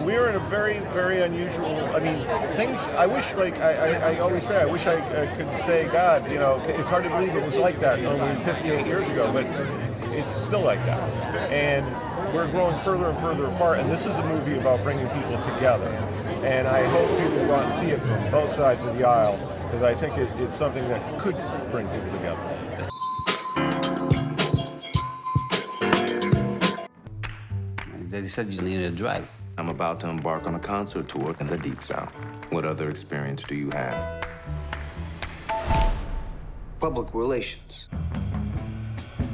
we are in a very, very unusual, I mean, things, I wish, like, I always say, I wish I could say, God, you know, it's hard to believe it was like that only 58 years ago, but it's still like that. And we're growing further and further apart, and this is a movie about bringing people together. And I hope people go out and see it from both sides of the aisle, because I think it's something that could bring people together. They said you needed a drive. I'm about to embark on a concert tour in the Deep South. What other experience do you have? Public relations.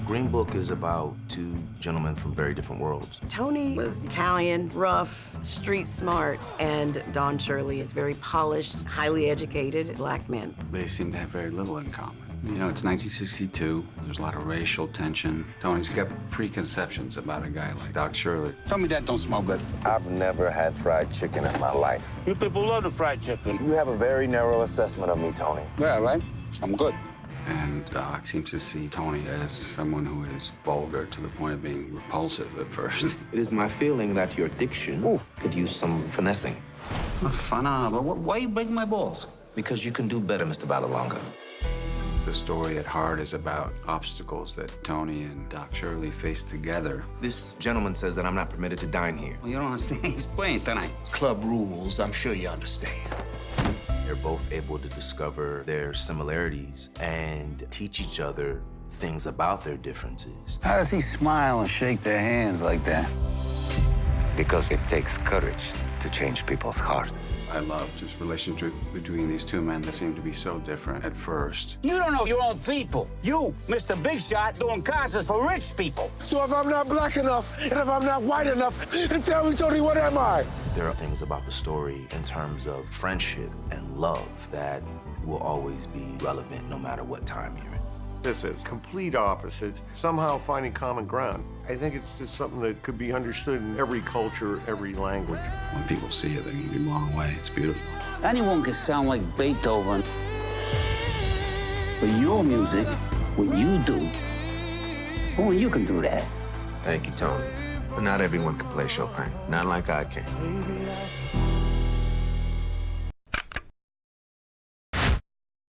Green Book is about two gentlemen from very different worlds. Tony was Italian, rough, street smart, and Don Shirley is very polished, highly educated black man. They seem to have very little in common. You know, it's 1962. There's a lot of racial tension. Tony's got preconceptions about a guy like Doc Shirley. Tell me that don't smell good. I've never had fried chicken in my life. You people love the fried chicken. You have a very narrow assessment of me, Tony. Yeah, right? I'm good. And Doc seems to see Tony as someone who is vulgar to the point of being repulsive at first. It is my feeling that your diction could use some finessing. But why you breaking my balls? Because you can do better, Mr. Vallelonga. The story at heart is about obstacles that Tony and Doc Shirley face together. This gentleman says that I'm not permitted to dine here. Well, you don't understand. He's playing tonight. Club rules, I'm sure you understand. They're both able to discover their similarities and teach each other things about their differences. How does he smile and shake their hands like that? Because it takes courage to change people's hearts. I love this relationship between these two men that seem to be so different at first. You don't know your own people. You, Mr. Big Shot, doing concerts for rich people. So if I'm not black enough, and if I'm not white enough, then tell me, Tony, what am I? There are things about the story in terms of friendship and love that will always be relevant no matter what time you're in. This is complete opposites, somehow finding common ground. I think it's just something that could be understood in every culture, every language. When people see it, they're going to be blown away. It's beautiful. Anyone can sound like Beethoven. But your music, what you do, only you can do that. Thank you, Tony. But not everyone can play Chopin. Not like I can.